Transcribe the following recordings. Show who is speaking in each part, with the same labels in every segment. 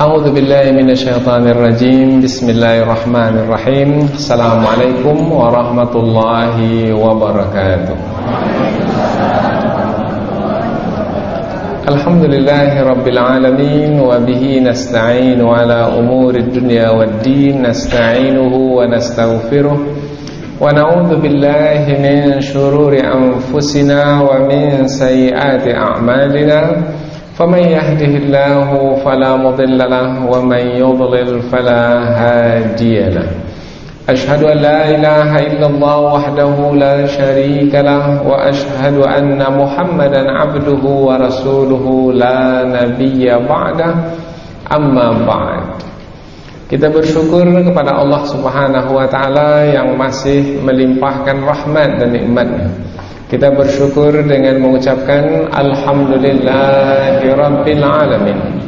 Speaker 1: A'udzu billahi minasyaitonir rajim. Bismillahirrahmanirrahim. Assalamualaikum warahmatullahi wabarakatuh. Alhamdulillahi rabbil alamin wa bihi nasta'inu ala umurid dunya waddin. Nasta'inuhu wa nastaghfiruh wa na'udzu billahi min shururi anfusina wa min sayyiati a'malina. فمن يهده الله فلا مضل له ومن يضلل فلا هادي له أشهد أن لا إله إلا الله وحده لا شريك له وأشهد أن محمدا عبده ورسوله لا نبي بعده أما بعد. Kita bersyukur kepada Allah Subhanahu wa taala yang masih melimpahkan rahmat dan nikmat-Nya. Kita bersyukur dengan mengucapkan Alhamdulillahirabbil alamin.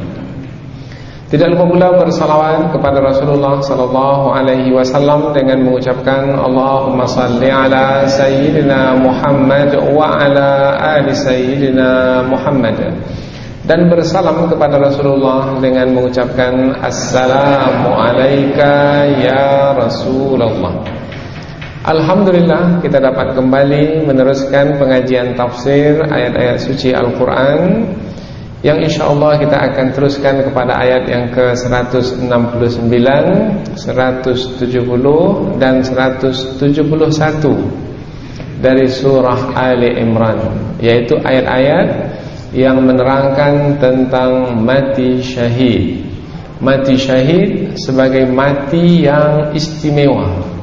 Speaker 1: Tidak lupa pula bersalawat kepada Rasulullah sallallahu alaihi wasallam dengan mengucapkan Allahumma salli ala sayyidina Muhammad wa ala ali sayyidina Muhammad. Dan bersalam kepada Rasulullah dengan mengucapkan Assalamu alayka ya Rasulullah. Alhamdulillah kita dapat kembali meneruskan pengajian tafsir ayat-ayat suci Al-Quran, yang insyaAllah kita akan teruskan kepada ayat yang ke-169, 170 dan 171 dari surah Ali Imran, yaitu ayat-ayat yang menerangkan tentang mati syahid. Mati syahid sebagai mati yang istimewa.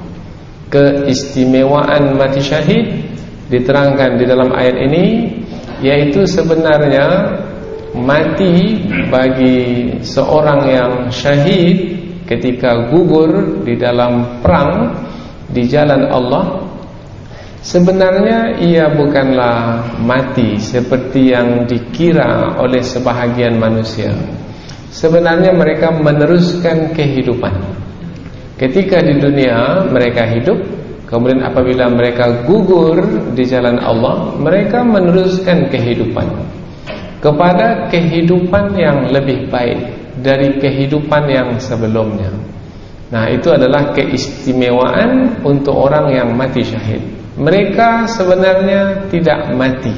Speaker 1: Keistimewaan mati syahid diterangkan di dalam ayat ini, yaitu sebenarnya mati bagi seorang yang syahid ketika gugur di dalam perang di jalan Allah, sebenarnya ia bukanlah mati seperti yang dikira oleh sebahagian manusia. Sebenarnya mereka meneruskan kehidupan. Ketika di dunia mereka hidup, kemudian apabila mereka gugur di jalan Allah, mereka meneruskan kehidupan kepada kehidupan yang lebih baik dari kehidupan yang sebelumnya. Nah, itu adalah keistimewaan untuk orang yang mati syahid. Mereka sebenarnya tidak mati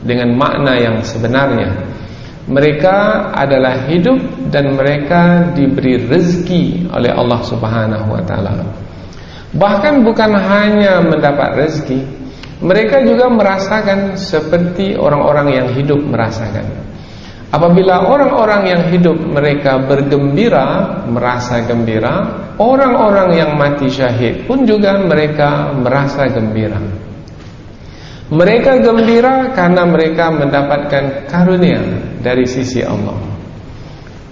Speaker 1: dengan makna yang sebenarnya. Mereka adalah hidup dan mereka diberi rezeki oleh Allah Subhanahu wa taala. Bahkan bukan hanya mendapat rezeki, mereka juga merasakan seperti orang-orang yang hidup merasakan. Apabila orang-orang yang hidup mereka bergembira, merasa gembira, orang-orang yang mati syahid pun juga mereka merasa gembira. Mereka gembira karena mereka mendapatkan karunia dari sisi Allah.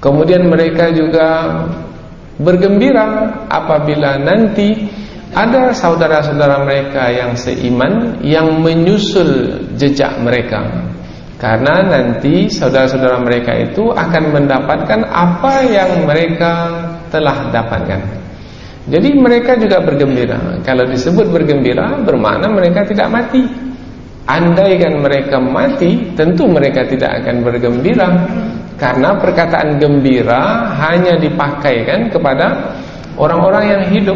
Speaker 1: Kemudian mereka juga bergembira apabila nanti ada saudara-saudara mereka yang seiman yang menyusul jejak mereka. Karena nanti saudara-saudara mereka itu akan mendapatkan apa yang mereka telah dapatkan. Jadi mereka juga bergembira. Kalau disebut bergembira bermakna mereka tidak mati. Andaikan mereka mati, tentu mereka tidak akan bergembira, karena perkataan gembira hanya dipakaikan kepada orang-orang yang hidup.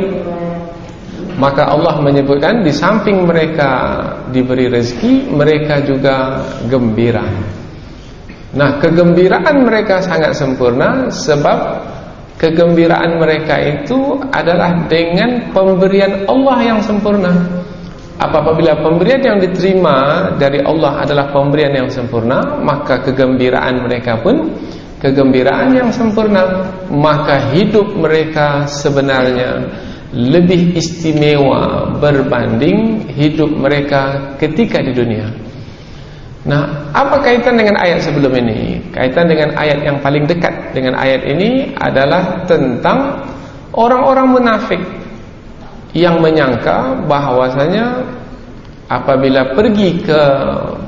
Speaker 1: Maka Allah menyebutkan di samping mereka diberi rezeki, mereka juga gembira. Nah, kegembiraan mereka sangat sempurna, sebab kegembiraan mereka itu adalah dengan pemberian Allah yang sempurna. Apabila pemberian yang diterima dari Allah adalah pemberian yang sempurna, maka kegembiraan mereka pun kegembiraan yang sempurna. Maka hidup mereka sebenarnya lebih istimewa berbanding hidup mereka ketika di dunia. Nah, apa kaitan dengan ayat sebelum ini? Kaitan dengan ayat yang paling dekat dengan ayat ini adalah tentang orang-orang munafik yang menyangka bahwasanya apabila pergi ke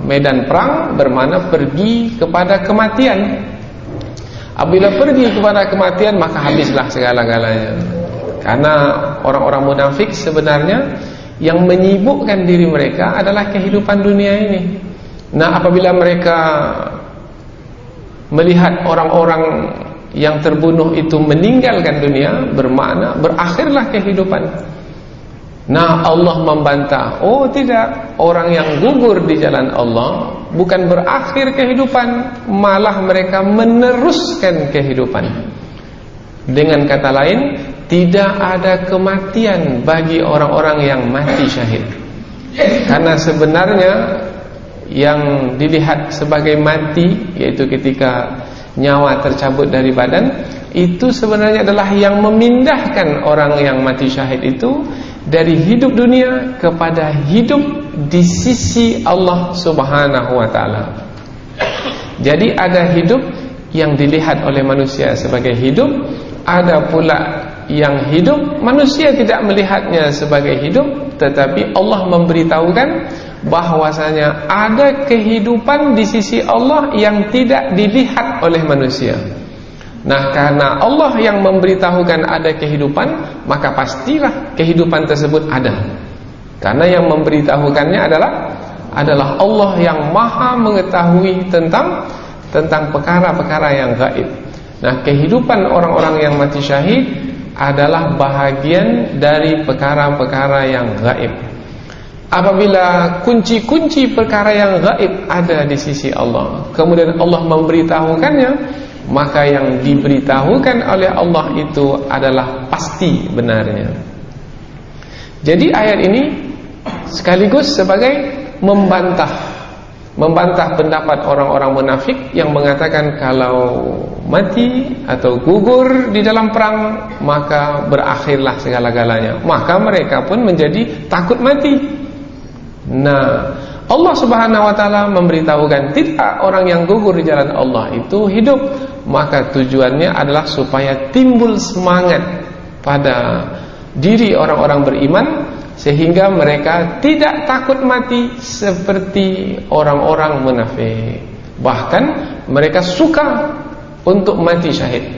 Speaker 1: medan perang bermakna pergi kepada kematian. Apabila pergi kepada kematian maka habislah segala-galanya. Karena orang-orang munafik sebenarnya yang menyibukkan diri mereka adalah kehidupan dunia ini. Nah, apabila mereka melihat orang-orang yang terbunuh itu meninggalkan dunia, bermakna berakhirlah kehidupan. Nah, Allah membantah, oh tidak, orang yang gugur di jalan Allah bukan berakhir kehidupan, malah mereka meneruskan kehidupan. Dengan kata lain, tidak ada kematian bagi orang-orang yang mati syahid. Karena sebenarnya yang dilihat sebagai mati, yaitu ketika nyawa tercabut dari badan, itu sebenarnya adalah yang memindahkan orang yang mati syahid itu dari hidup dunia kepada hidup di sisi Allah Subhanahu wa ta'ala. Jadi ada hidup yang dilihat oleh manusia sebagai hidup, ada pula yang hidup manusia tidak melihatnya sebagai hidup, tetapi Allah memberitahukan bahwasanya ada kehidupan di sisi Allah yang tidak dilihat oleh manusia. Nah, karena Allah yang memberitahukan ada kehidupan, maka pastilah kehidupan tersebut ada. Karena yang memberitahukannya adalah Allah yang maha mengetahui tentang perkara-perkara yang gaib. Nah, kehidupan orang-orang yang mati syahid adalah bahagian dari perkara-perkara yang gaib. Apabila kunci-kunci perkara yang gaib ada di sisi Allah, kemudian Allah memberitahukannya, maka yang diberitahukan oleh Allah itu adalah pasti benarnya. Jadi ayat ini sekaligus sebagai membantah pendapat orang-orang munafik yang mengatakan kalau mati atau gugur di dalam perang maka berakhirlah segala-galanya. Maka mereka pun menjadi takut mati. Nah, Allah Subhanahu wa ta'ala memberitahukan tidak, orang yang gugur di jalan Allah itu hidup. Maka tujuannya adalah supaya timbul semangat pada diri orang-orang beriman, sehingga mereka tidak takut mati seperti orang-orang munafik. Bahkan mereka suka untuk mati syahid.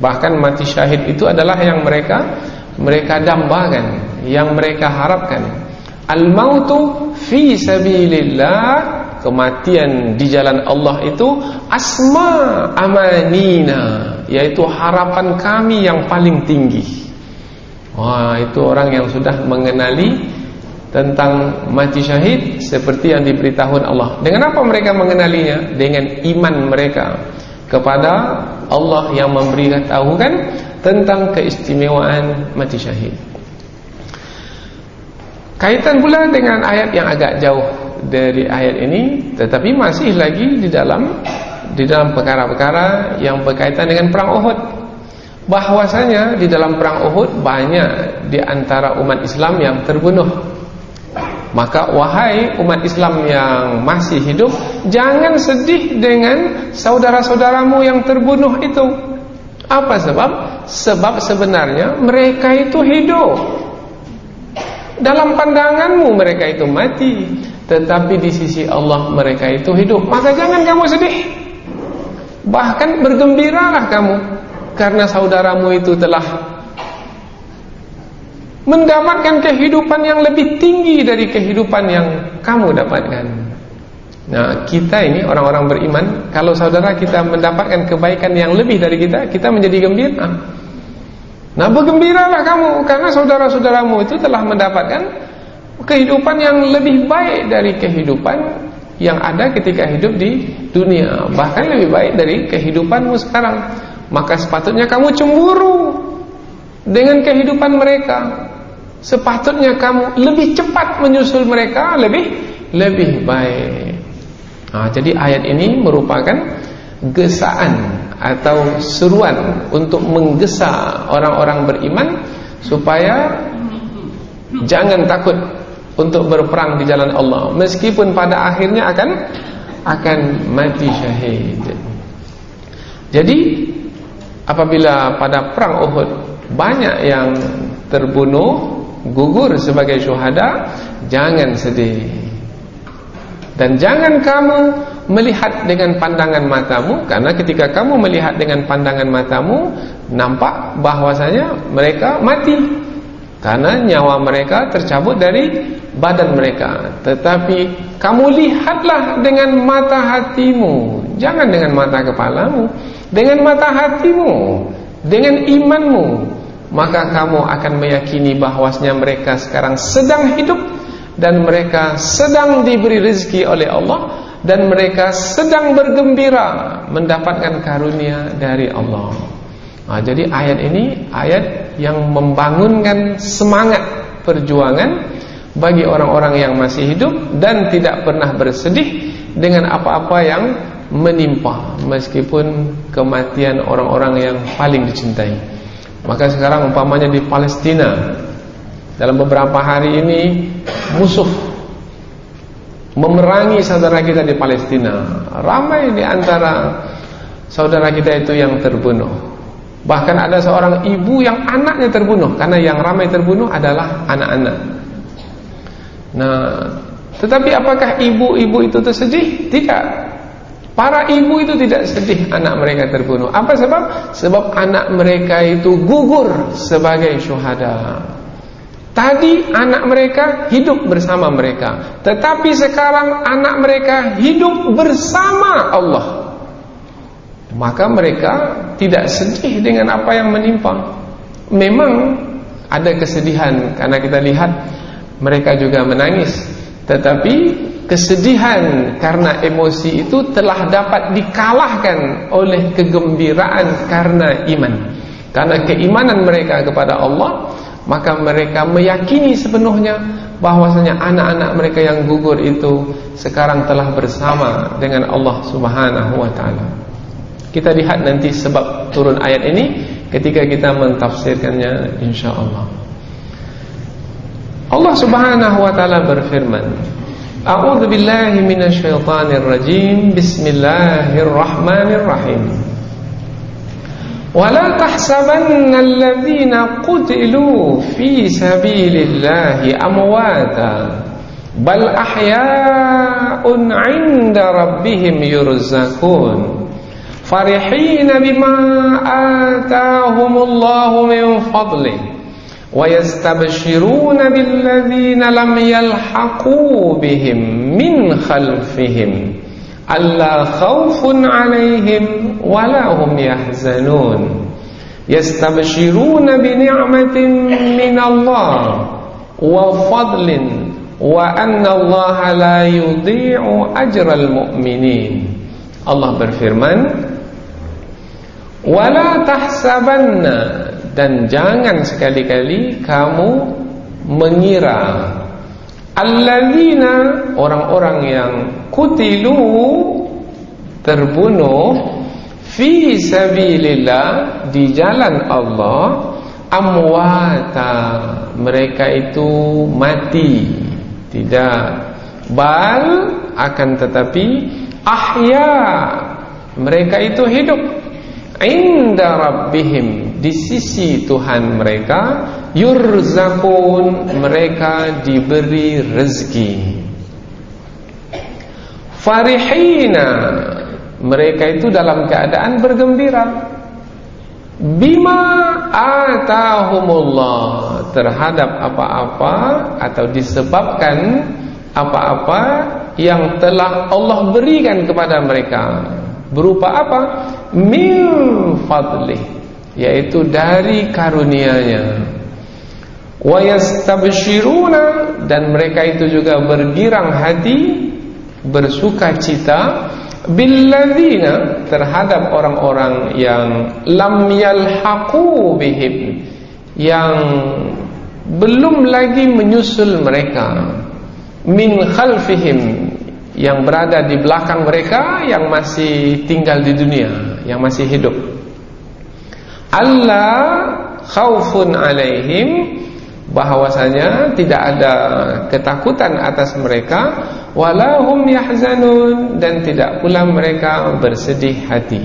Speaker 1: Bahkan mati syahid itu adalah yang mereka dambakan, yang mereka harapkan. Al-mautu fi sabilillah, kematian di jalan Allah itu asma amanina, yaitu harapan kami yang paling tinggi. Wah, itu orang yang sudah mengenali tentang mati syahid seperti yang diberitahukan Allah. Dengan apa mereka mengenalinya? Dengan iman mereka kepada Allah yang memberitahukan tentang keistimewaan mati syahid. Kaitan pula dengan ayat yang agak jauh dari ayat ini, tetapi masih lagi di dalam perkara-perkara yang berkaitan dengan perang Uhud. Bahwasanya di dalam perang Uhud banyak di antara umat Islam yang terbunuh. Maka wahai umat Islam yang masih hidup, jangan sedih dengan saudara-saudaramu yang terbunuh itu. Apa sebab? Sebab sebenarnya mereka itu hidup. Dalam pandanganmu mereka itu mati, tetapi di sisi Allah mereka itu hidup. Maka jangan kamu sedih, bahkan bergembiralah kamu, karena saudaramu itu telah mendapatkan kehidupan yang lebih tinggi dari kehidupan yang kamu dapatkan. Nah, kita ini orang-orang beriman, kalau saudara kita mendapatkan kebaikan yang lebih dari kita, kita menjadi gembira. Nah, bergembiralah kamu, karena saudara-saudaramu itu telah mendapatkan kehidupan yang lebih baik dari kehidupan yang ada ketika hidup di dunia, bahkan lebih baik dari kehidupanmu sekarang. Maka sepatutnya kamu cemburu dengan kehidupan mereka. Sepatutnya kamu lebih cepat menyusul mereka, lebih baik. Nah, jadi ayat ini merupakan gesaan atau seruan untuk menggesa orang-orang beriman supaya jangan takut untuk berperang di jalan Allah, meskipun pada akhirnya akan mati syahid. Jadi apabila pada perang Uhud banyak yang terbunuh, gugur sebagai syuhada, jangan sedih. Dan jangan kamu melihat dengan pandangan matamu, karena ketika kamu melihat dengan pandangan matamu, nampak bahwasanya mereka mati, karena nyawa mereka tercabut dari badan mereka. Tetapi kamu lihatlah dengan mata hatimu, jangan dengan mata kepalamu. dengan mata hatimu, dengan imanmu, maka kamu akan meyakini bahwasanya mereka sekarang sedang hidup dan mereka sedang diberi rezeki oleh Allah dan mereka sedang bergembira mendapatkan karunia dari Allah. Jadi ayat ini ayat yang membangunkan semangat perjuangan bagi orang-orang yang masih hidup dan tidak pernah bersedih dengan apa-apa yang menimpa, meskipun kematian orang-orang yang paling dicintai. Maka sekarang umpamanya di Palestina, dalam beberapa hari ini musuh memerangi saudara kita di Palestina. Ramai di antara saudara kita itu yang terbunuh. Bahkan ada seorang ibu yang anaknya terbunuh, karena yang ramai terbunuh adalah anak-anak. Nah, tetapi apakah ibu-ibu itu tersedih? Tidak. Para ibu itu tidak sedih anak mereka terbunuh. Apa sebab? Sebab anak mereka itu gugur sebagai syuhada. Tadi anak mereka hidup bersama mereka, tetapi sekarang anak mereka hidup bersama Allah. Maka mereka tidak sedih dengan apa yang menimpa. Memang ada kesedihan karena kita lihat mereka juga menangis, tetapi kesedihan karena emosi itu telah dapat dikalahkan oleh kegembiraan karena iman. Karena keimanan mereka kepada Allah, maka mereka meyakini sepenuhnya bahwasanya anak-anak mereka yang gugur itu sekarang telah bersama dengan Allah Subhanahu wa taala. Kita lihat nanti sebab turun ayat ini ketika kita mentafsirkannya insyaallah. Allah Subhanahu wa taala berfirman, A'udzu billahi minasyaitonir rajim. Bismillahirrahmanirrahim. Wala tahsabanna alladhina qutilu fi sabilillahi amwata bal ahya'un 'inda rabbihim yurzaqun farihina bima atahumullahu min fadlihi wa yastabshiruna billadhina lam yalhaqu bihim min khalfihim alla khawfun 'alaihim wa la hum yahzanun yastabshiruna bi ni'matin min Allah wa fadlin wa anna Allah la yudhi'u ajral mu'minin. Allah berfirman, wala tahsabanna, dan jangan sekali-kali kamu mengira alladzina, orang-orang yang kutilu, terbunuh, fi sabilillah, di jalan Allah, amwata, mereka itu mati. Tidak, bal, akan tetapi ahya, mereka itu hidup, inda rabbihim, di sisi Tuhan mereka, yurzakun, mereka diberi rezeki, farihina, mereka itu dalam keadaan bergembira, bima atahumullah, terhadap apa-apa atau disebabkan apa-apa yang telah Allah berikan kepada mereka. Berupa apa? Min fadlih, yaitu dari karunia-Nya. Wa yastabshiruna, dan mereka itu juga bergirang hati, bersuka cita, billadzina, terhadap orang-orang yang lam yalhaqu bihim, yang belum lagi menyusul mereka, min khalfihim, yang berada di belakang mereka, yang masih tinggal di dunia, yang masih hidup. Allah khaufun alaihim, bahwasanya tidak ada ketakutan atas mereka, walahum yahzanun, dan tidak pula mereka bersedih hati.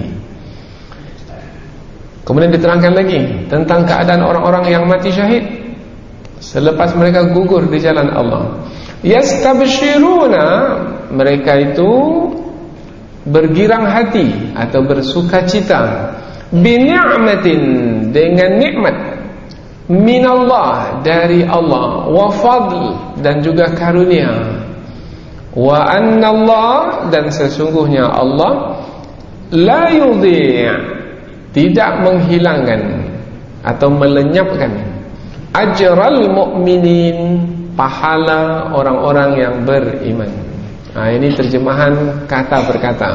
Speaker 1: Kemudian diterangkan lagi tentang keadaan orang-orang yang mati syahid selepas mereka gugur di jalan Allah. Yastabshiruna, mereka itu bergirang hati atau bersuka cita, bini'matin, dengan nikmat, minallah, dari Allah, wa fadl, dan juga karunia, wa annallah, dan sesungguhnya Allah, la yudhi', tidak menghilangkan atau melenyapkan ajral mu'minin, pahala orang-orang yang beriman. Ini terjemahan kata per kata.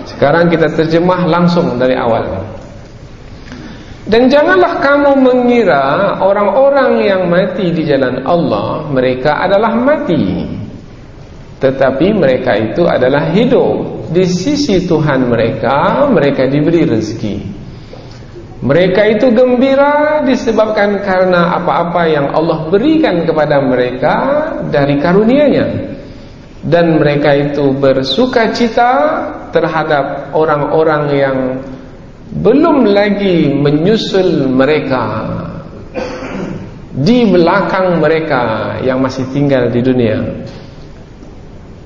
Speaker 1: Sekarang kita terjemah langsung dari awal. Dan janganlah kamu mengira orang-orang yang mati di jalan Allah mereka adalah mati, tetapi mereka itu adalah hidup. Di sisi Tuhan mereka, mereka diberi rezeki. Mereka itu gembira disebabkan karena apa-apa yang Allah berikan kepada mereka dari karunia-Nya. Dan mereka itu bersukacita terhadap orang-orang yang belum lagi menyusul mereka, di belakang mereka yang masih tinggal di dunia.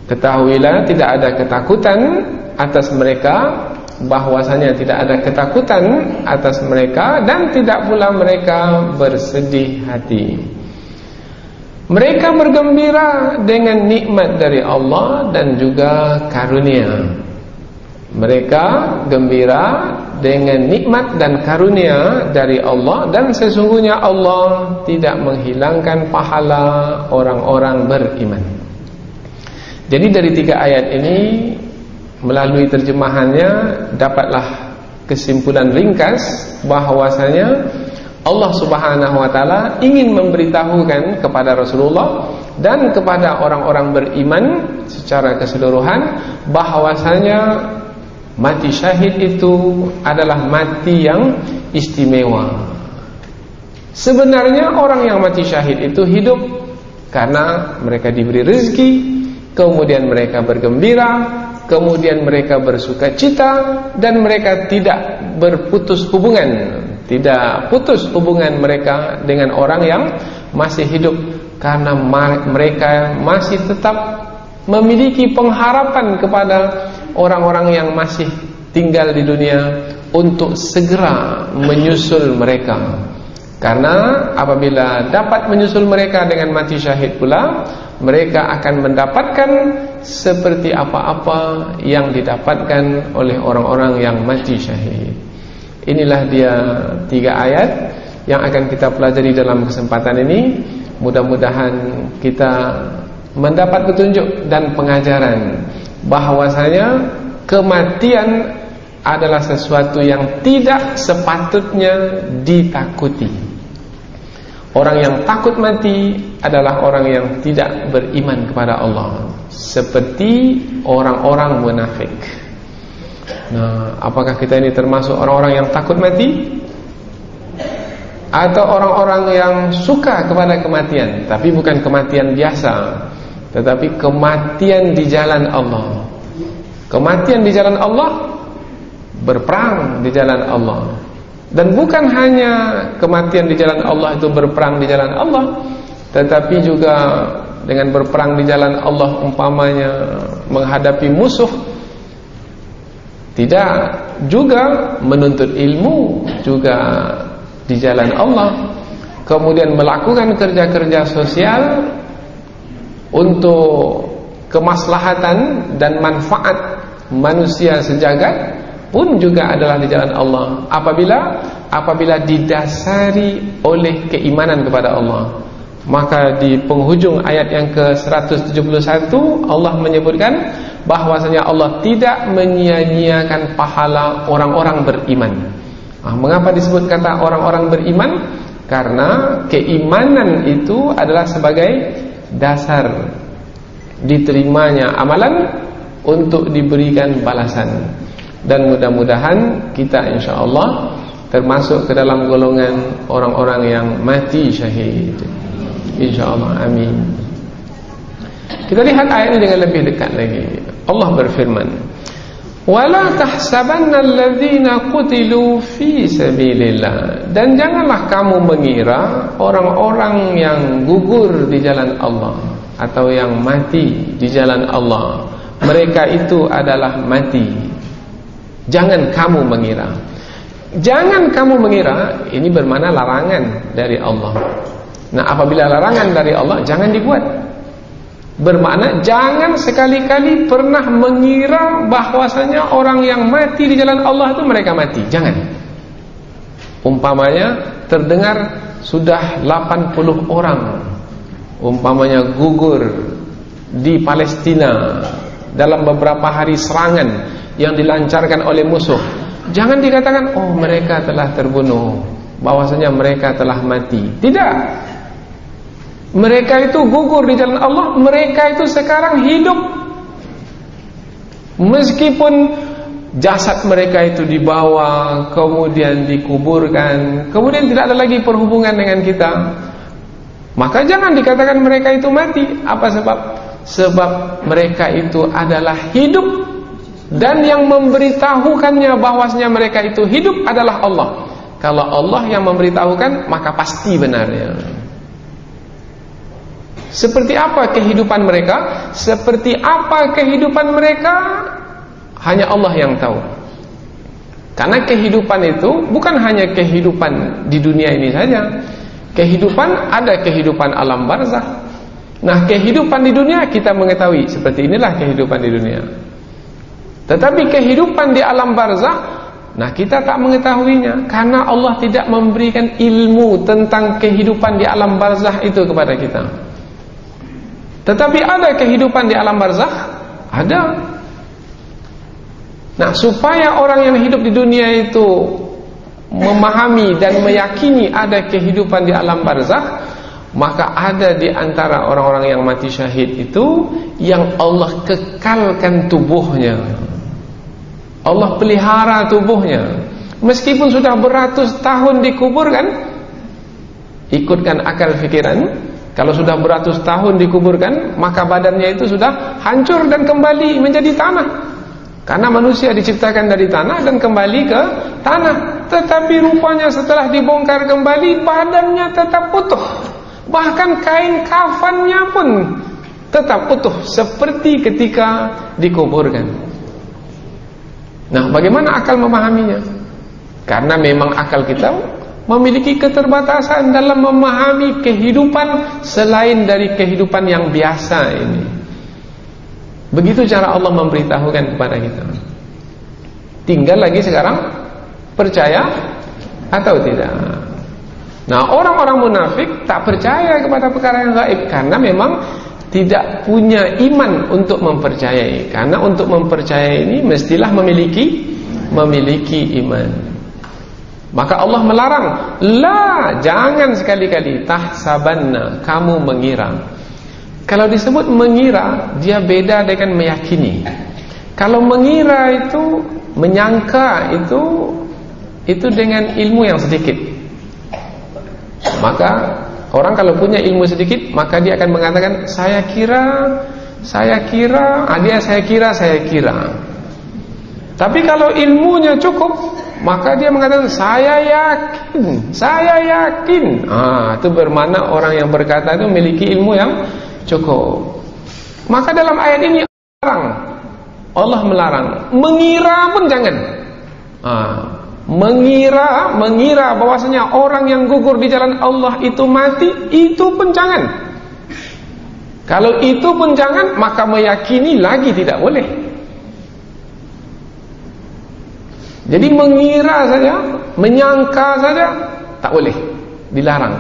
Speaker 1: Ketahuilah tidak ada ketakutan atas mereka, bahwasanya tidak ada ketakutan atas mereka, dan tidak pula mereka bersedih hati. Mereka bergembira dengan nikmat dari Allah dan juga karunia. Mereka gembira dengan nikmat dan karunia dari Allah, dan sesungguhnya Allah tidak menghilangkan pahala orang-orang beriman. Jadi dari 3 ayat ini, melalui terjemahannya dapatlah kesimpulan ringkas bahwasanya Allah Subhanahu wa taala ingin memberitahukan kepada Rasulullah dan kepada orang-orang beriman secara keseluruhan bahwasanya mati syahid itu adalah mati yang istimewa. Sebenarnya orang yang mati syahid itu hidup karena mereka diberi rezeki, kemudian mereka bergembira, kemudian mereka bersukacita, dan mereka tidak berputus hubungan, tidak putus hubungan mereka dengan orang yang masih hidup, karena mereka masih tetap memiliki pengharapan kepada orang-orang yang masih tinggal di dunia untuk segera menyusul mereka. Karena apabila dapat menyusul mereka dengan mati syahid pula, mereka akan mendapatkan seperti apa-apa yang didapatkan oleh orang-orang yang mati syahid. Inilah dia 3 ayat yang akan kita pelajari dalam kesempatan ini. Mudah-mudahan kita mendapat petunjuk dan pengajaran bahwasanya kematian adalah sesuatu yang tidak sepatutnya ditakuti. Orang yang takut mati adalah orang yang tidak beriman kepada Allah, seperti orang-orang munafik. Nah, apakah kita ini termasuk orang-orang yang takut mati? Atau orang-orang yang suka kepada kematian, tapi bukan kematian biasa, tetapi kematian di jalan Allah. Kematian di jalan Allah, berperang di jalan Allah. Dan bukan hanya kematian di jalan Allah itu berperang di jalan Allah, tetapi juga dengan berperang di jalan Allah umpamanya menghadapi musuh, tidak juga menuntut ilmu juga di jalan Allah, kemudian melakukan kerja-kerja sosial untuk kemaslahatan dan manfaat manusia sejagat pun juga adalah di jalan Allah, apabila didasari oleh keimanan kepada Allah. Maka di penghujung ayat yang ke-171 Allah menyebutkan bahwasanya Allah tidak menyia-nyiakan pahala orang-orang beriman. Mengapa disebut kata orang-orang beriman? Karena keimanan itu adalah sebagai dasar diterimanya amalan untuk diberikan balasan. Dan mudah-mudahan kita insyaAllah termasuk ke dalam golongan orang-orang yang mati syahid, insyaAllah, amin. Kita lihat ayat ini dengan lebih dekat lagi. Allah berfirman, وَلَا تَحْسَبَنَّ الَّذِينَ قُتِلُوا فِي سَبِيلِ اللَّهِ. Dan janganlah kamu mengira orang-orang yang gugur di jalan Allah atau yang mati di jalan Allah, mereka itu adalah mati. Jangan kamu mengira. Jangan kamu mengira, ini bermakna larangan dari Allah. Nah, apabila larangan dari Allah, jangan dibuat. Bermakna jangan sekali-kali pernah mengira bahwasanya orang yang mati di jalan Allah itu mereka mati. Jangan. Umpamanya terdengar sudah 80 orang umpamanya gugur di Palestina dalam beberapa hari serangan yang dilancarkan oleh musuh. Jangan dikatakan, oh mereka telah terbunuh, bahwasanya mereka telah mati. Tidak. Mereka itu gugur di jalan Allah. Mereka itu sekarang hidup. Meskipun jasad mereka itu dibawa, kemudian dikuburkan, kemudian tidak ada lagi perhubungan dengan kita, maka jangan dikatakan mereka itu mati. Apa sebab? Sebab mereka itu adalah hidup, dan yang memberitahukannya bahwasanya mereka itu hidup adalah Allah. Kalau Allah yang memberitahukan, maka pasti benarnya. Seperti apa kehidupan mereka? Seperti apa kehidupan mereka? Hanya Allah yang tahu. Karena kehidupan itu bukan hanya kehidupan di dunia ini saja. Kehidupan, ada kehidupan alam barzakh. Nah, kehidupan di dunia kita mengetahui seperti inilah kehidupan di dunia. Tetapi kehidupan di alam barzakh, nah kita tak mengetahuinya karena Allah tidak memberikan ilmu tentang kehidupan di alam barzakh itu kepada kita. Tetapi ada kehidupan di alam barzakh, ada. Nah, supaya orang yang hidup di dunia itu memahami dan meyakini ada kehidupan di alam barzakh, maka ada di antara orang-orang yang mati syahid itu yang Allah kekalkan tubuhnya. Allah pelihara tubuhnya. Meskipun sudah beratus tahun dikuburkan, ikutkan akal fikiran, kalau sudah beratus tahun dikuburkan, maka badannya itu sudah hancur dan kembali menjadi tanah. Karena manusia diciptakan dari tanah dan kembali ke tanah. Tetapi rupanya setelah dibongkar kembali, badannya tetap utuh. Bahkan kain kafannya pun tetap utuh seperti ketika dikuburkan. Nah, bagaimana akal memahaminya? Karena memang akal kita memiliki keterbatasan dalam memahami kehidupan selain dari kehidupan yang biasa ini. Begitu cara Allah memberitahukan kepada kita. Tinggal lagi sekarang percaya atau tidak. Nah, orang-orang munafik tak percaya kepada perkara yang gaib karena memang tidak punya iman untuk mempercayai. Karena untuk mempercayai ini mestilah memiliki iman. Maka Allah melarang, la, jangan sekali-kali tahsabanna, kamu mengira. Kalau disebut mengira, dia beda dengan meyakini. Kalau mengira itu, menyangka itu dengan ilmu yang sedikit. Maka orang kalau punya ilmu sedikit, maka dia akan mengatakan saya kira. Tapi kalau ilmunya cukup, maka dia mengatakan saya yakin. Itu bermakna orang yang berkata itu memiliki ilmu yang cukup. Maka dalam ayat ini Allah melarang mengira pun jangan. Mengira bahwasanya orang yang gugur di jalan Allah itu mati, itu pun jangan. Kalau itu pun jangan, maka meyakini lagi tidak boleh. Jadi mengira saja, menyangka saja tak boleh, dilarang.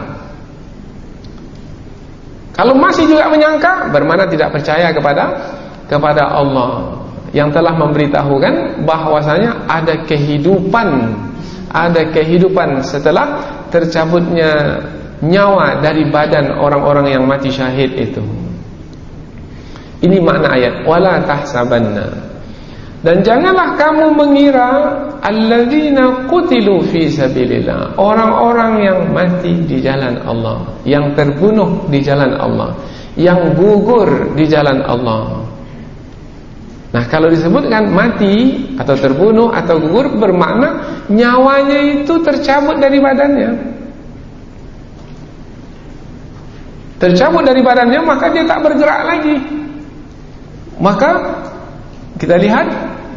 Speaker 1: Kalau masih juga menyangka, bermakna tidak percaya kepada Allah yang telah memberitahukan bahwasanya ada kehidupan setelah tercabutnya nyawa dari badan orang-orang yang mati syahid itu. Ini makna ayat wala tahsabanna. Dan janganlah kamu mengira alladzina qutilu fi sabilillah, orang-orang yang mati di jalan Allah, yang terbunuh di jalan Allah, yang gugur di jalan Allah. Nah, kalau disebutkan mati atau terbunuh atau gugur, bermakna nyawanya itu tercabut dari badannya. Tercabut dari badannya, maka dia tak bergerak lagi. Maka kita lihat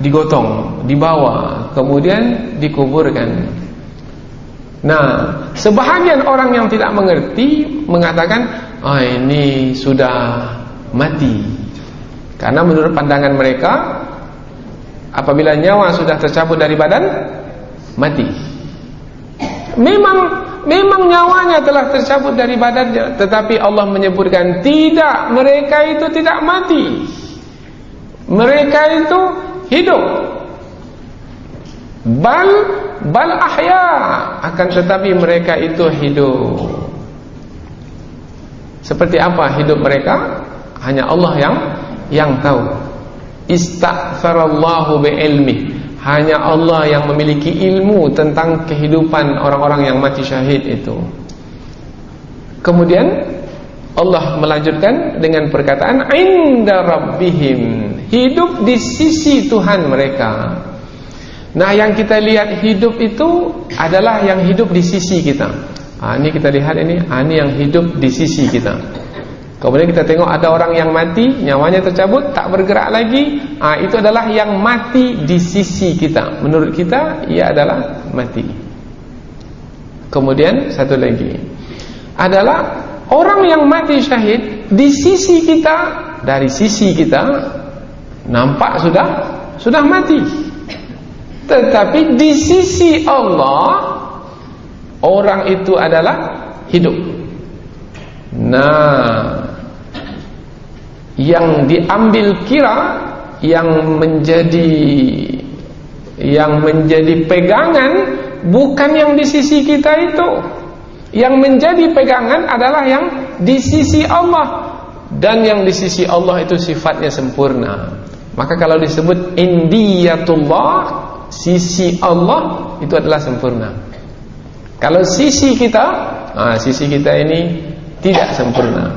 Speaker 1: digotong, dibawa, kemudian dikuburkan. Nah, sebahagian orang yang tidak mengerti mengatakan, ini sudah mati. Karena menurut pandangan mereka, apabila nyawa sudah tercabut dari badan, mati. Memang nyawanya telah tercabut dari badannya, tetapi Allah menyebutkan tidak, mereka itu tidak mati, mereka itu hidup. Bal ahya, akan tetapi mereka itu hidup. Seperti apa hidup mereka? Hanya Allah yang tahu. Istaghfarallahu bi'ilmi, hanya Allah yang memiliki ilmu tentang kehidupan orang-orang yang mati syahid itu. Kemudian Allah melanjutkan dengan perkataan inda rabbihim, hidup di sisi Tuhan mereka. Nah, yang kita lihat hidup itu adalah yang hidup di sisi kita. Ini kita lihat ini yang hidup di sisi kita. Kemudian kita tengok ada orang yang mati, nyawanya tercabut, tak bergerak lagi. Itu adalah yang mati di sisi kita. Menurut kita, ia adalah mati. Kemudian satu lagi adalah orang yang mati syahid di sisi kita, dari sisi kita nampak sudah mati. Tetapi di sisi Allah, orang itu adalah hidup. Nah, yang diambil kira, yang menjadi pegangan bukan yang di sisi kita itu. Yang menjadi pegangan adalah yang di sisi Allah, dan yang di sisi Allah itu sifatnya sempurna. Maka kalau disebut indiyatullah, sisi Allah itu adalah sempurna. Kalau sisi kita ini tidak sempurna.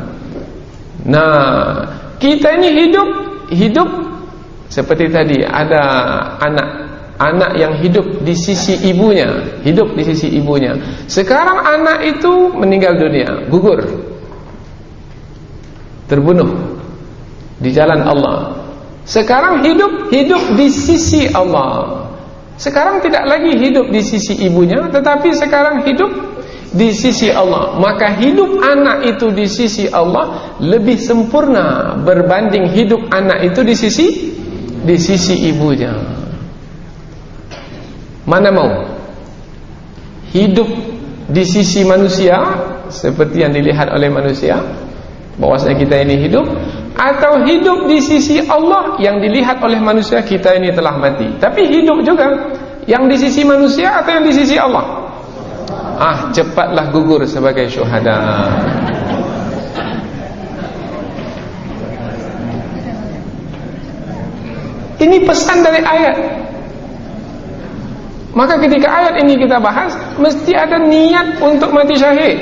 Speaker 1: Nah, kita ini hidup seperti tadi ada anak yang hidup di sisi ibunya, Sekarang anak itu meninggal dunia, gugur, terbunuh di jalan Allah. Sekarang hidup di sisi Allah. Sekarang tidak lagi hidup di sisi ibunya, tetapi sekarang hidup di sisi Allah. Maka hidup anak itu di sisi Allah lebih sempurna berbanding hidup anak itu di sisi ibunya. Mana mau hidup di sisi manusia seperti yang dilihat oleh manusia, bahwasanya kita ini hidup, atau hidup di sisi Allah yang dilihat oleh manusia kita ini telah mati, tapi hidup juga, yang di sisi manusia atau yang di sisi Allah? Cepatlah gugur sebagai syuhada. Ini pesan dari ayat. Maka ketika ayat ini kita bahas, mesti ada niat untuk mati syahid.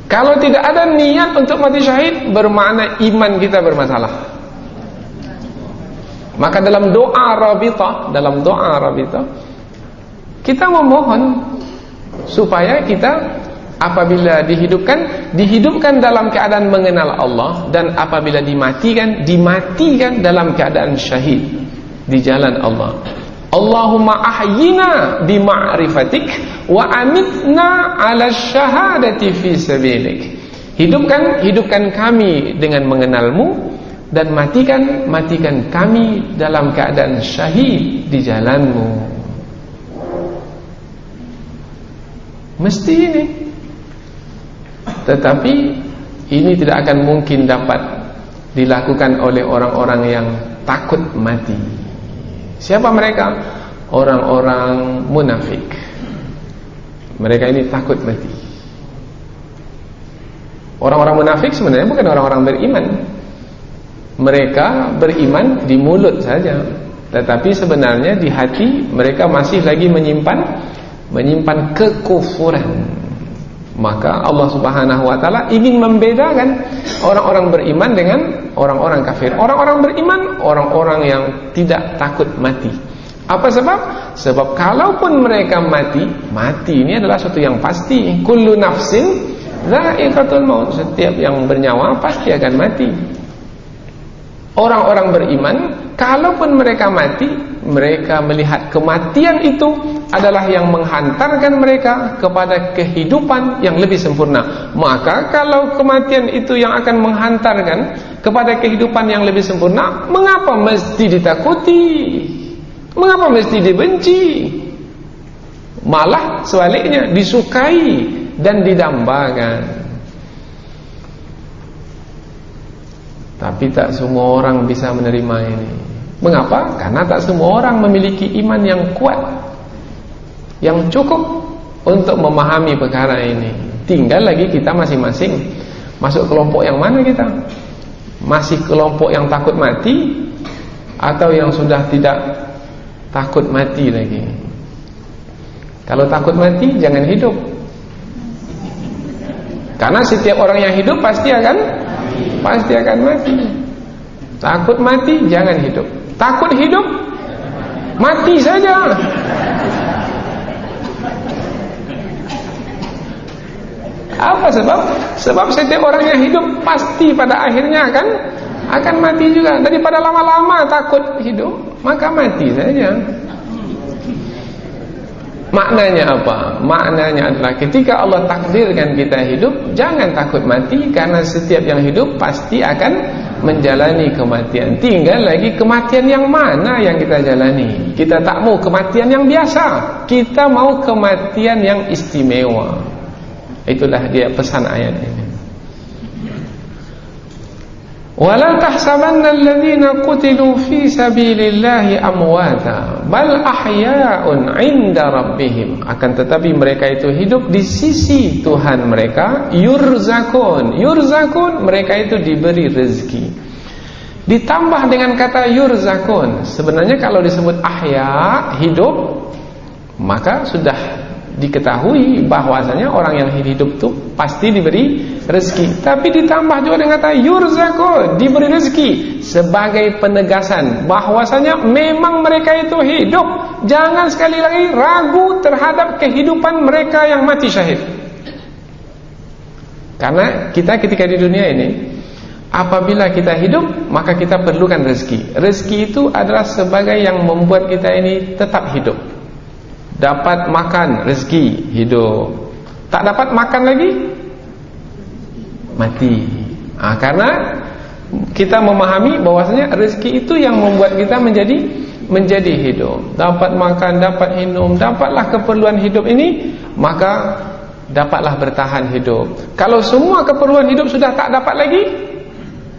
Speaker 1: Kalau tidak ada niat untuk mati syahid, bermakna iman kita bermasalah. Maka dalam doa rabitah, kita memohon supaya kita apabila dihidupkan dalam keadaan mengenal Allah, dan apabila dimatikan dalam keadaan syahid di jalan Allah. Allahumma ahyina bima'rifatik wa amitna ala syahadati fi sabilik. Hidupkan kami dengan mengenalmu, dan matikan kami dalam keadaan syahid di jalanmu. Mesti ini. Tetapi ini tidak akan mungkin dapat dilakukan oleh orang-orang yang takut mati. Siapa mereka? Orang-orang munafik. Mereka ini takut mati. Orang-orang munafik sebenarnya bukan orang-orang beriman. Mereka beriman di mulut saja, tetapi sebenarnya di hati mereka masih lagi menyimpan kekufuran. Maka Allah Subhanahu wa taala ingin membedakan orang-orang beriman dengan orang-orang kafir. Orang-orang beriman, orang-orang yang tidak takut mati. Apa sebab? Sebab kalaupun mereka mati ini adalah sesuatu yang pasti. Kullu nafsin dha'iqatul maut. Setiap yang bernyawa pasti akan mati. Orang-orang beriman, kalaupun mereka mati, mereka melihat kematian itu adalah yang menghantarkan mereka kepada kehidupan yang lebih sempurna. Maka kalau kematian itu yang akan menghantarkan kepada kehidupan yang lebih sempurna, mengapa mesti ditakuti? Mengapa mesti dibenci? Malah sebaliknya, disukai dan didambakan. Tapi tak semua orang bisa menerima ini. Mengapa? Karena tak semua orang memiliki iman yang kuat, yang cukup untuk memahami perkara ini. Tinggal lagi kita masing-masing masuk kelompok yang mana kita. Masih kelompok yang takut mati, atau yang sudah tidak takut mati lagi. Kalau takut mati, jangan hidup. Karena setiap orang yang hidup pasti akan mati. Takut mati, jangan hidup. Takut hidup, mati saja. Apa sebab? Sebab setiap orang yang hidup pasti pada akhirnya akan mati juga. Daripada lama-lama takut hidup, maka mati saja. Maknanya apa? Maknanya adalah ketika Allah takdirkan kita hidup, jangan takut mati, karena setiap yang hidup pasti akan menjalani kematian. Tinggal lagi kematian yang mana yang kita jalani. Kita tak mau kematian yang biasa, kita mau kematian yang istimewa. Itulah dia pesan ayat ini. وَلَا تَحْسَبَنَّ الَّذِينَ قُتِلُوا فِي سَبِيلِ اللَّهِ أَمْوَاتًا بَلْ أَحْيَاءٌ عِنْدَ رَبِّهِمْ. Akan tetapi mereka itu hidup di sisi Tuhan mereka. Yurzakun, mereka itu diberi rezeki. Ditambah dengan kata yurzakun. Sebenarnya kalau disebut ahya, hidup, maka sudah diketahui bahwasanya orang yang hidup itu pasti diberi rezeki. Tapi ditambah juga dengan kata yurzakun, diberi rezeki, sebagai penegasan bahwasanya memang mereka itu hidup. Jangan sekali lagi ragu terhadap kehidupan mereka yang mati syahid. Karena kita ketika di dunia ini, apabila kita hidup, maka kita perlukan rezeki. Rezeki itu adalah sebagai yang membuat kita ini tetap hidup. Dapat makan, rezeki, hidup. Tak dapat makan lagi, mati. Karena kita memahami bahwasanya rezeki itu yang membuat kita menjadi hidup. Dapat makan, dapat minum, dapatlah keperluan hidup ini, maka dapatlah bertahan hidup. Kalau semua keperluan hidup sudah tak dapat lagi,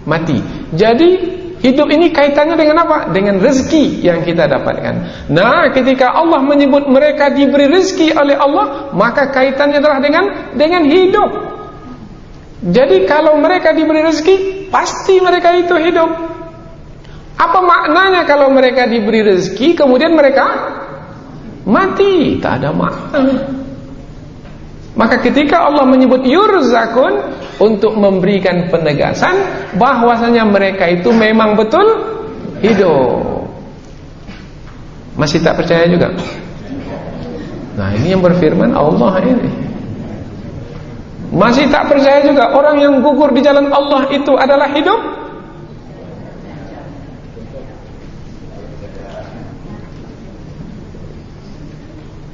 Speaker 1: mati. Jadi hidup ini kaitannya dengan apa? Dengan rezeki yang kita dapatkan. Nah, ketika Allah menyebut mereka diberi rezeki oleh Allah, maka kaitannya adalah dengan hidup. Jadi kalau mereka diberi rezeki, pasti mereka itu hidup. Apa maknanya kalau mereka diberi rezeki kemudian mereka mati? Tak ada makna. Maka ketika Allah menyebut yurzakun, untuk memberikan penegasan bahwasanya mereka itu memang betul hidup. Masih tak percaya juga? Nah, ini yang berfirman Allah ini. Masih tak percaya juga orang yang gugur di jalan Allah itu adalah hidup?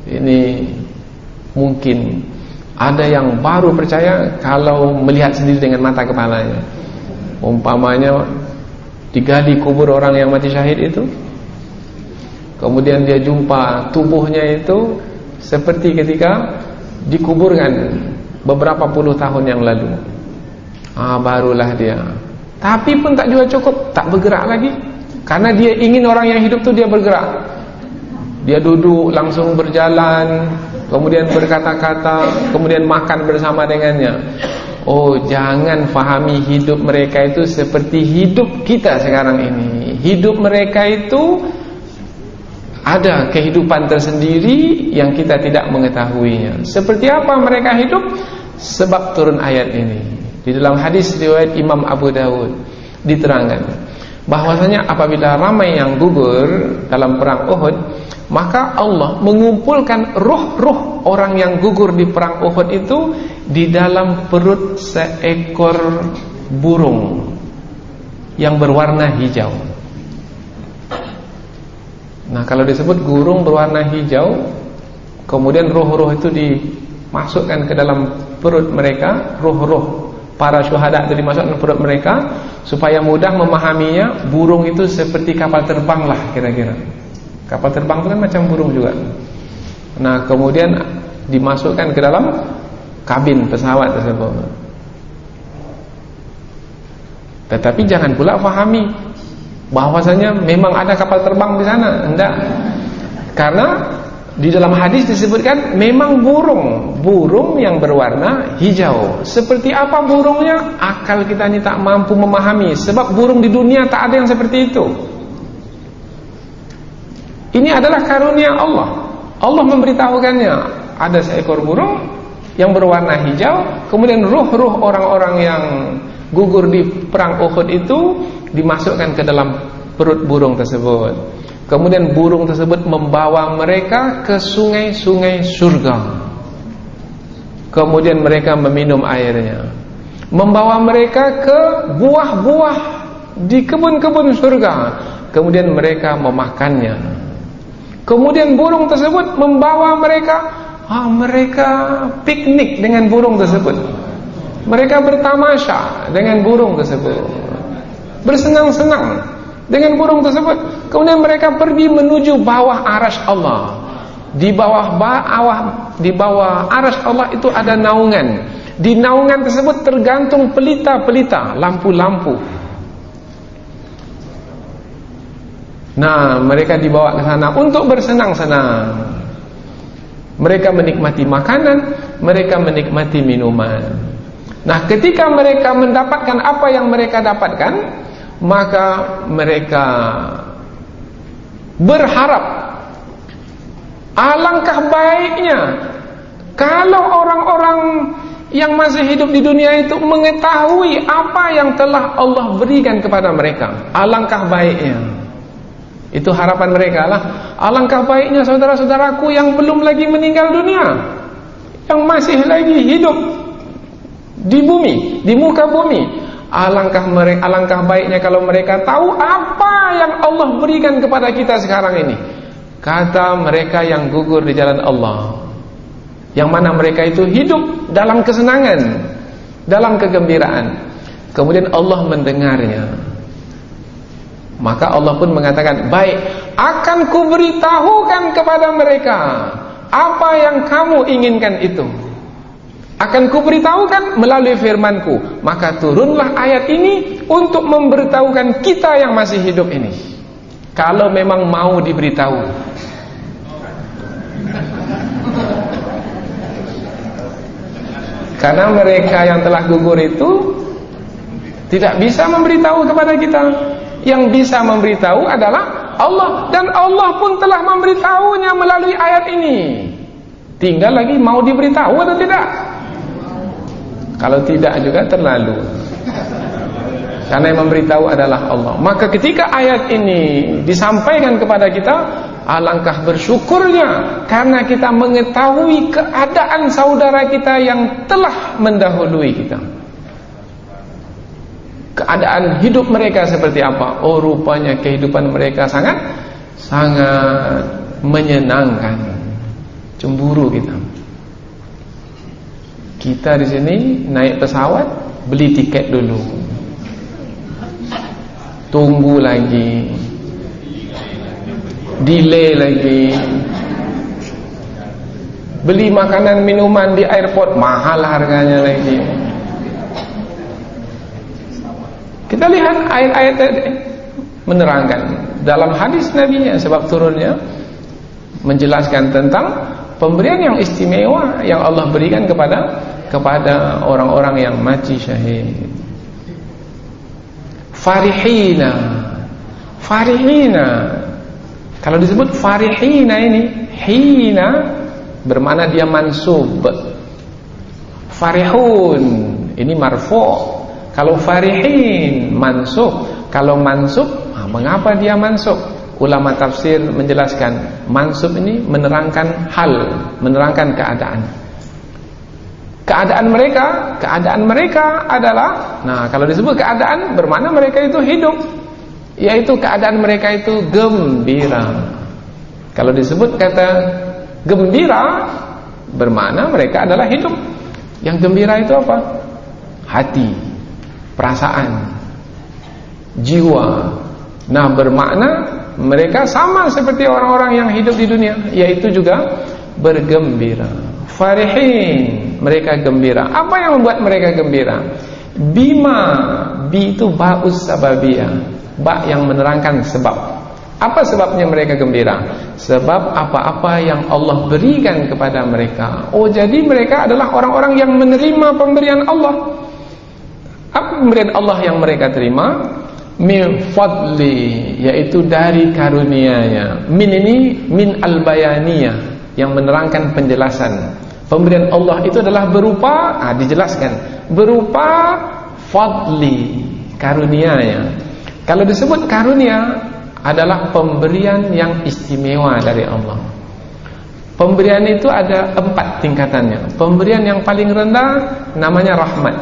Speaker 1: Ini mungkin ada yang baru percaya kalau melihat sendiri dengan mata kepalanya. Umpamanya digali kubur orang yang mati syahid itu, kemudian dia jumpa tubuhnya itu seperti ketika dikuburkan beberapa puluh tahun yang lalu. Barulah dia. Tapi pun tak juga cukup, tak bergerak lagi. Karena dia ingin orang yang hidup itu dia bergerak. Dia duduk, langsung berjalan, kemudian berkata-kata, kemudian makan bersama dengannya. Oh, jangan fahami hidup mereka itu seperti hidup kita sekarang ini. Hidup mereka itu ada kehidupan tersendiri yang kita tidak mengetahuinya. Seperti apa mereka hidup? Sebab turun ayat ini. Di dalam hadis riwayat Imam Abu Dawud diterangkan bahwasanya apabila ramai yang gugur dalam perang Uhud, maka Allah mengumpulkan ruh-ruh orang yang gugur di perang Uhud itu di dalam perut seekor burung yang berwarna hijau. Nah, kalau disebut burung berwarna hijau, kemudian ruh-ruh itu dimasukkan ke dalam perut mereka, ruh-ruh para syuhada itu dimasukkan ke perut mereka, supaya mudah memahaminya. Burung itu seperti kapal terbang lah kira-kira. Kapal terbang itu kan macam burung juga. Nah, kemudian dimasukkan ke dalam kabin pesawat tersebut. Tetapi jangan pula fahami bahwasanya memang ada kapal terbang di sana. Tidak. Karena di dalam hadis disebutkan memang burung yang berwarna hijau. Seperti apa burungnya? Akal kita ini tak mampu memahami. Sebab burung di dunia tak ada yang seperti itu. Ini adalah karunia Allah. Allah memberitahukannya. Ada seekor burung yang berwarna hijau. Kemudian ruh-ruh orang-orang yang gugur di perang Uhud itu dimasukkan ke dalam perut burung tersebut. Kemudian burung tersebut membawa mereka ke sungai-sungai surga. Kemudian mereka meminum airnya. Membawa mereka ke buah-buah di kebun-kebun surga. Kemudian mereka memakannya. Kemudian burung tersebut membawa mereka piknik dengan burung tersebut. Mereka bertamasya dengan burung tersebut. Bersenang-senang dengan burung tersebut. Kemudian mereka pergi menuju bawah arasy Allah. Di bawah arasy Allah itu ada naungan. Di naungan tersebut tergantung pelita-pelita, lampu-lampu. Nah, mereka dibawa ke sana untuk bersenang-senang. Mereka menikmati makanan, mereka menikmati minuman. Nah, ketika mereka mendapatkan apa yang mereka dapatkan, maka mereka berharap, alangkah baiknya kalau orang-orang yang masih hidup di dunia itu mengetahui apa yang telah Allah berikan kepada mereka. Alangkah baiknya. Itu harapan mereka lah. Alangkah baiknya saudara-saudaraku yang belum lagi meninggal dunia, yang masih lagi hidup di bumi, di muka bumi. Alangkah baiknya kalau mereka tahu apa yang Allah berikan kepada kita sekarang ini. Kata mereka yang gugur di jalan Allah, yang mana mereka itu hidup dalam kesenangan, dalam kegembiraan. Kemudian Allah mendengarnya. Maka Allah pun mengatakan, baik, akan kuberitahukan kepada mereka apa yang kamu inginkan itu. Akan kuberitahukan melalui firmanku. Maka turunlah ayat ini untuk memberitahukan kita yang masih hidup ini, kalau memang mau diberitahu. Karena mereka yang telah gugur itu tidak bisa memberitahu kepada kita. Yang bisa memberitahu adalah Allah. Dan Allah pun telah memberitahunya melalui ayat ini. Tinggal lagi mau diberitahu atau tidak. Kalau tidak juga terlalu. Karena yang memberitahu adalah Allah. Maka ketika ayat ini disampaikan kepada kita, alangkah bersyukurnya karena kita mengetahui keadaan saudara kita yang telah mendahului kita. Keadaan hidup mereka seperti apa? Oh, rupanya kehidupan mereka sangat menyenangkan. Cemburu kita. Kita di sini naik pesawat, beli tiket dulu. Tunggu lagi. Delay lagi. Beli makanan minuman di airport, mahal harganya lagi. Kita lihat ayat-ayat menerangkan dalam hadis Nabi-Nya, sebab turunnya menjelaskan tentang pemberian yang istimewa yang Allah berikan kepada orang-orang yang mati syahid. Farihina. Kalau disebut farihina ini, hina bermakna dia mansub. Farihun ini marfu'. Kalau farihin mansub. Kalau mansub, mengapa dia mansub? Ulama tafsir menjelaskan, mansub ini menerangkan hal, menerangkan keadaan. Keadaan mereka adalah, nah kalau disebut keadaan bermakna mereka itu hidup, yaitu keadaan mereka itu gembira. Kalau disebut kata gembira bermakna mereka adalah hidup. Yang gembira itu apa? Hati, perasaan, jiwa. Nah, bermakna mereka sama seperti orang-orang yang hidup di dunia, yaitu juga bergembira. Farihin, mereka gembira. Apa yang membuat mereka gembira? Bima, bi itu ba'us sababiyah, ba yang menerangkan sebab. Apa sebabnya mereka gembira? Sebab apa-apa yang Allah berikan kepada mereka. Oh, jadi mereka adalah orang-orang yang menerima pemberian Allah. Apa pemberian Allah yang mereka terima? Min fadli, yaitu dari karunia-Nya. Min ini min al-bayaniyah, yang menerangkan penjelasan. Pemberian Allah itu adalah berupa, dijelaskan, berupa fadli, karunia-Nya. Kalau disebut karunia adalah pemberian yang istimewa dari Allah. Pemberian itu ada 4 tingkatannya. Pemberian yang paling rendah namanya rahmat.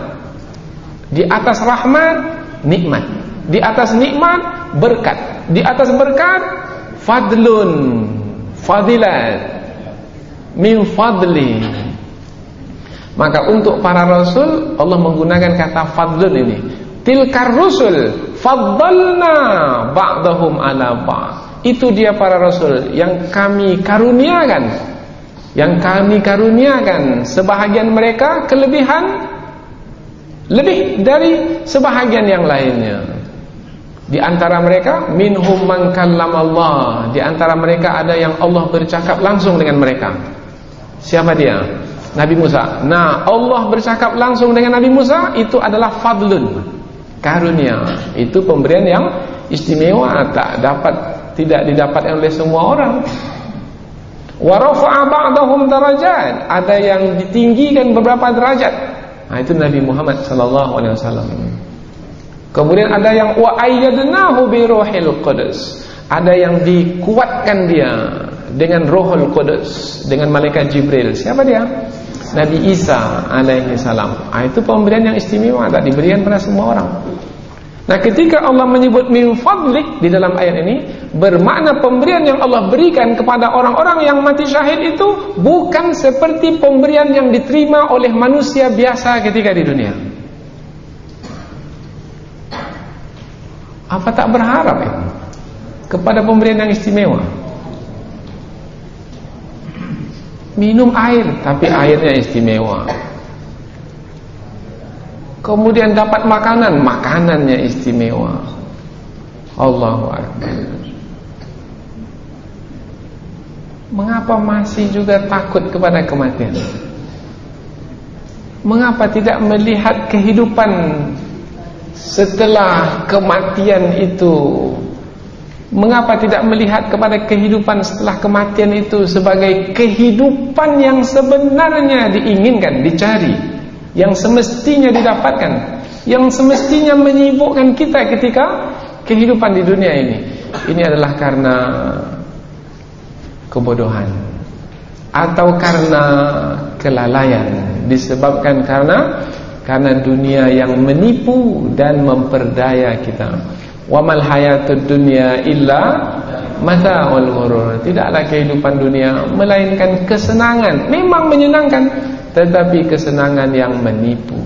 Speaker 1: Di atas rahmat, nikmat. Di atas nikmat, berkat. Di atas berkat, fadlun, fadilat, min fadli. Maka untuk para rasul Allah menggunakan kata fadlun ini. Tilkar rusul faddalna ba'dahum ala ba'd. Itu dia para rasul yang kami karuniakan. Yang kami karuniakan sebahagian mereka kelebihan lebih dari sebahagian yang lainnya. Di antara mereka minhum man kallamallah. Di antara mereka ada yang Allah bercakap langsung dengan mereka. Siapa dia? Nabi Musa. Nah, Allah bercakap langsung dengan Nabi Musa, itu adalah fadlun, karunia. Itu pemberian yang istimewa, tidak didapatkan oleh semua orang. Wa rafa'a ba'dahum darajat, ada yang ditinggikan beberapa derajat. Nah, itu Nabi Muhammad sallallahu alaihi wasallam. Kemudian ada yang wa ayyadnahu bi ruhil qudus, ada yang dikuatkan dia dengan Rohul Qudus, dengan malaikat Jibril. Siapa dia? Nabi Isa alaihi salam. Itu pemberian yang istimewa, tak diberikan pada semua orang. Nah, ketika Allah menyebut min fadlik di dalam ayat ini, bermakna pemberian yang Allah berikan kepada orang-orang yang mati syahid itu bukan seperti pemberian yang diterima oleh manusia biasa ketika di dunia. Apa tak berharap ya kepada pemberian yang istimewa? Minum air, tapi airnya istimewa. Kemudian dapat makanan, makanannya istimewa. Allahu Akbar. Mengapa masih juga takut kepada kematian? Mengapa tidak melihat kehidupan setelah kematian itu? Mengapa tidak melihat kepada kehidupan setelah kematian itu sebagai kehidupan yang sebenarnya diinginkan, dicari, yang semestinya didapatkan, yang semestinya menyibukkan kita ketika kehidupan di dunia ini? Ini adalah karena kebodohan atau karena kelalaian, disebabkan karena dunia yang menipu dan memperdaya kita. Wa mal hayatud dunya illa mata'ul ghurur. Tidaklah kehidupan dunia melainkan kesenangan, memang menyenangkan, tetapi kesenangan yang menipu.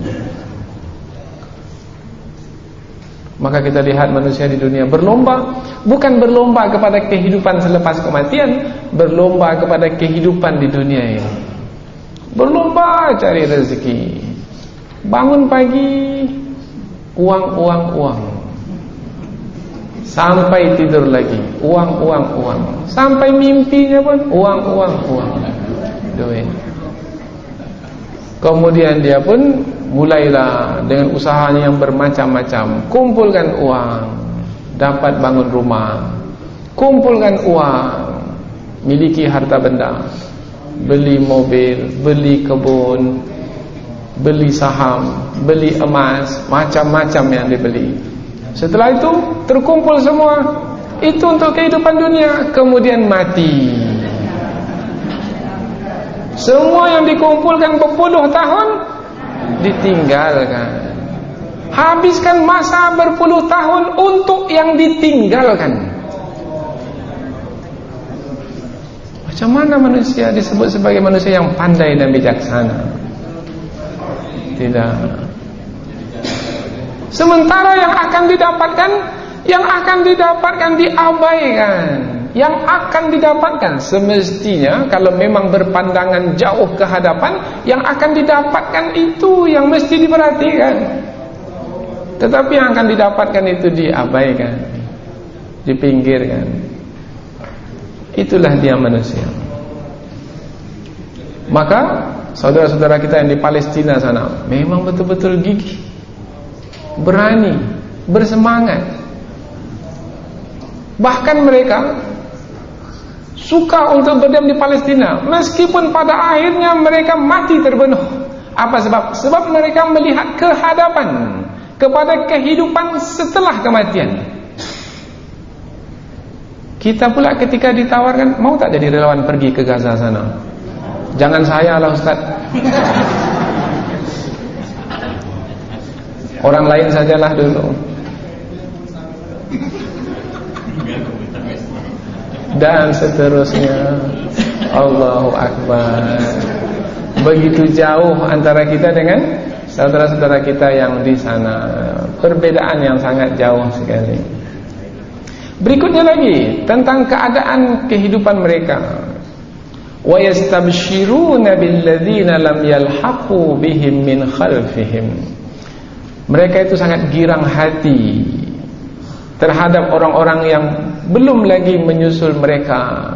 Speaker 1: Maka kita lihat manusia di dunia berlomba, bukan berlomba kepada kehidupan selepas kematian, berlomba kepada kehidupan di dunia ini. Berlomba cari rezeki. Bangun pagi, uang. Sampai tidur lagi, uang. Sampai mimpinya pun uang. Duit. Kemudian dia pun mulailah dengan usahanya yang bermacam-macam. Kumpulkan uang, dapat bangun rumah. Kumpulkan uang, miliki harta benda, beli mobil, beli kebun, beli saham, beli emas, macam-macam yang dibeli. Setelah itu terkumpul semua, itu untuk kehidupan dunia. Kemudian mati. Semua yang dikumpulkan berpuluh tahun ditinggalkan. Habiskan masa berpuluh tahun untuk yang ditinggalkan. Macam mana manusia disebut sebagai manusia yang pandai dan bijaksana? Tidak. Sementara yang akan didapatkan diabaikan, yang akan didapatkan. Semestinya kalau memang berpandangan jauh ke hadapan, yang akan didapatkan itu yang mesti diperhatikan. Tetapi yang akan didapatkan itu diabaikan, dipinggirkan. Itulah dia manusia. Maka saudara-saudara kita yang di Palestina sana memang betul-betul gigih, berani, bersemangat. Bahkan mereka suka untuk berdiam di Palestina, meskipun pada akhirnya mereka mati terbunuh. Apa sebab? Sebab mereka melihat kehadapan kepada kehidupan setelah kematian. Kita pula ketika ditawarkan, mau tak jadi relawan pergi ke Gaza sana? Jangan saya lah Ustaz, orang lain sajalah dulu. Dan seterusnya. Allahu Akbar. Begitu jauh antara kita dengan saudara-saudara kita yang di sana. Perbedaan yang sangat jauh sekali. Berikutnya lagi tentang keadaan kehidupan mereka. Wa yastabshiruna billadzina lam yalhaqu bihim min khalfihim. Mereka itu sangat girang hati terhadap orang-orang yang belum lagi menyusul mereka,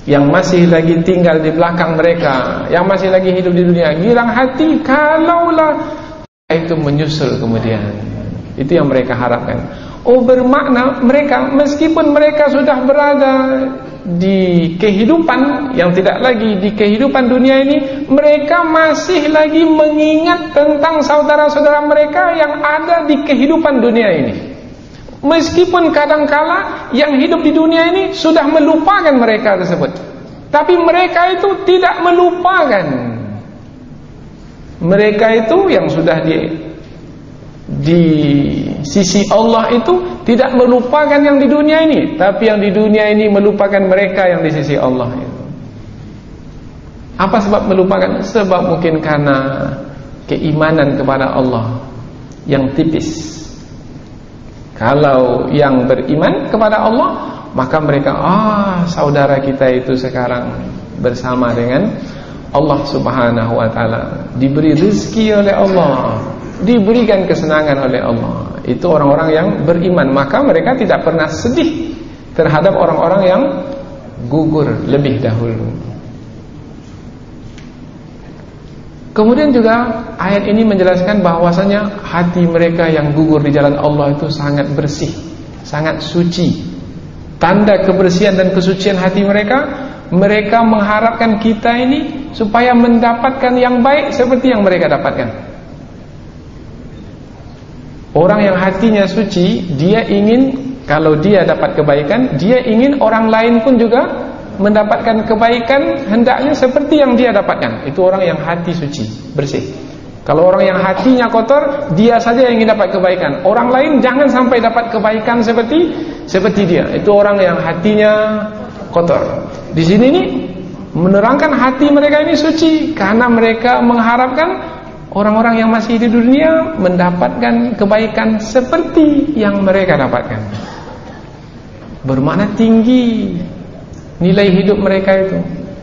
Speaker 1: yang masih lagi tinggal di belakang mereka, yang masih lagi hidup di dunia. Girang hati kalaulah itu menyusul kemudian. Itu yang mereka harapkan. Oh, bermakna mereka meskipun mereka sudah berada di kehidupan yang tidak lagi di kehidupan dunia ini, mereka masih lagi mengingat tentang saudara-saudara mereka yang ada di kehidupan dunia ini. Meskipun kadangkala yang hidup di dunia ini sudah melupakan mereka tersebut, tapi mereka itu tidak melupakan. Mereka itu yang sudah di sisi Allah itu tidak melupakan yang di dunia ini, tapi yang di dunia ini melupakan mereka yang di sisi Allah itu. Apa sebab melupakan? Sebab mungkin karena keimanan kepada Allah yang tipis. Kalau yang beriman kepada Allah, maka mereka, saudara kita itu sekarang bersama dengan Allah Subhanahu wa ta'ala, diberi rezeki oleh Allah, diberikan kesenangan oleh Allah. Itu orang-orang yang beriman. Maka mereka tidak pernah sedih terhadap orang-orang yang gugur lebih dahulu. Kemudian juga ayat ini menjelaskan bahwasanya hati mereka yang gugur di jalan Allah itu sangat bersih, sangat suci. Tanda kebersihan dan kesucian hati mereka, mereka mengharapkan kita ini supaya mendapatkan yang baik seperti yang mereka dapatkan. Orang yang hatinya suci, dia ingin kalau dia dapat kebaikan, dia ingin orang lain pun juga mendapatkan kebaikan, hendaknya seperti yang dia dapatkan. Itu orang yang hati suci, bersih. Kalau orang yang hatinya kotor, dia saja yang ingin dapat kebaikan, orang lain jangan sampai dapat kebaikan seperti dia. Itu orang yang hatinya kotor. Di sini nih menerangkan hati mereka ini suci karena mereka mengharapkan orang-orang yang masih di dunia mendapatkan kebaikan seperti yang mereka dapatkan. Bermakna tinggi nilai hidup mereka itu,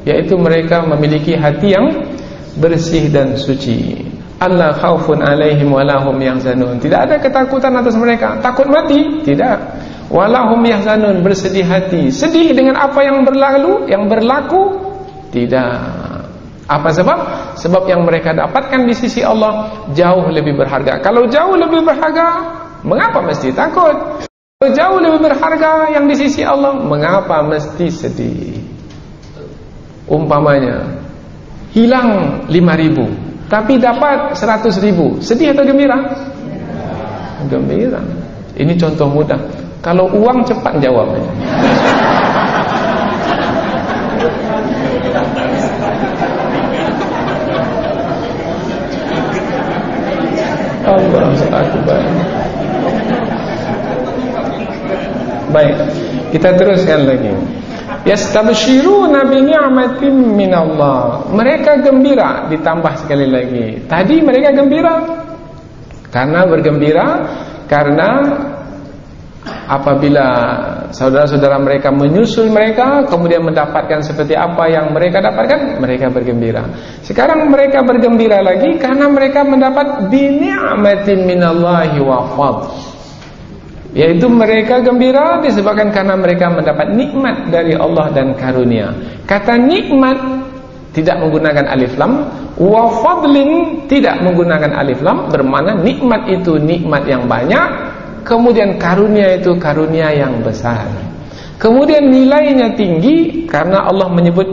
Speaker 1: yaitu mereka memiliki hati yang bersih dan suci. Allah khaufun alaihim walahum yahzanun. Tidak ada ketakutan atas mereka. Takut mati? Tidak. Walahum yahzanun, bersedih hati. Sedih dengan apa yang berlalu, yang berlaku? Tidak. Apa sebab? Sebab yang mereka dapatkan di sisi Allah jauh lebih berharga. Kalau jauh lebih berharga, mengapa mesti takut? Kalau jauh lebih berharga yang di sisi Allah, mengapa mesti sedih? Umpamanya hilang 5.000 tapi dapat 100.000, sedih atau gembira? Gembira. Ini contoh mudah. Kalau uang cepat jawabnya. Allahu Akbar. Baik, kita teruskan lagi. Yastabshiruna bi ni'matin minallah. Mereka gembira, ditambah sekali lagi. Tadi mereka gembira karena bergembira karena apabila saudara-saudara mereka menyusul mereka, kemudian mendapatkan seperti apa yang mereka dapatkan, mereka bergembira. Sekarang mereka bergembira lagi karena mereka mendapat bini'matin minallahi wa fadl, yaitu mereka gembira disebabkan karena mereka mendapat nikmat dari Allah dan karunia. Kata nikmat tidak menggunakan alif lam, wa fadlin tidak menggunakan alif lam, bermakna nikmat itu nikmat yang banyak, kemudian karunia itu karunia yang besar. Kemudian nilainya tinggi karena Allah menyebut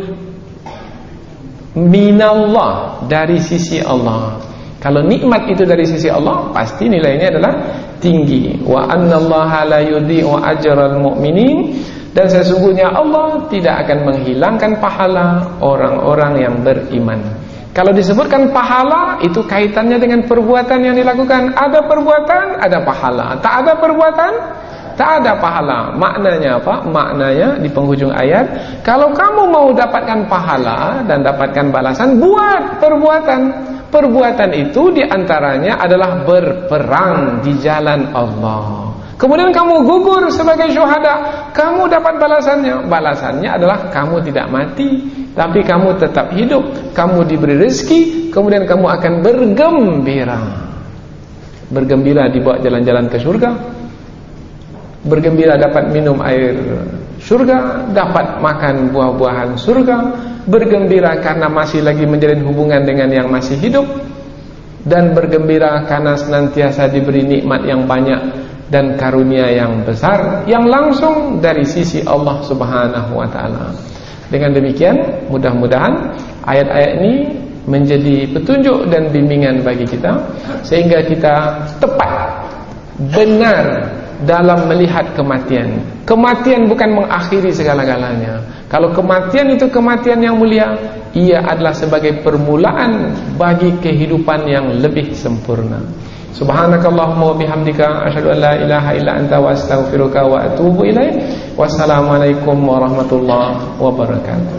Speaker 1: minallah, dari sisi Allah. Kalau nikmat itu dari sisi Allah, pasti nilainya adalah tinggi. Wa annallaha la yudhi'u ajral mu'minin, dan sesungguhnya Allah tidak akan menghilangkan pahala orang-orang yang beriman. Kalau disebutkan pahala, itu kaitannya dengan perbuatan yang dilakukan. Ada perbuatan, ada pahala. Tak ada perbuatan, tak ada pahala. Maknanya apa? Maknanya di penghujung ayat, kalau kamu mau dapatkan pahala dan dapatkan balasan, buat perbuatan. Perbuatan itu diantaranya adalah berperang di jalan Allah. Kemudian kamu gugur sebagai syuhada, kamu dapat balasannya. Balasannya adalah kamu tidak mati, tapi kamu tetap hidup, kamu diberi rezeki, kemudian kamu akan bergembira. Bergembira dibawa jalan-jalan ke surga, bergembira dapat minum air surga, dapat makan buah-buahan surga, bergembira karena masih lagi menjalin hubungan dengan yang masih hidup, dan bergembira karena senantiasa diberi nikmat yang banyak dan karunia yang besar yang langsung dari sisi Allah Subhanahu wa taala. Dengan demikian, mudah-mudahan ayat-ayat ini menjadi petunjuk dan bimbingan bagi kita sehingga kita tepat, benar dalam melihat kematian. Kematian bukan mengakhiri segala-galanya. Kalau kematian itu kematian yang mulia, ia adalah sebagai permulaan bagi kehidupan yang lebih sempurna. Subhanakallahumma wa bihamdika asyhadu an la ilaha illa anta wa astaghfiruka wa atubu ilaik. Wassalamualaikum warahmatullahi wabarakatuh.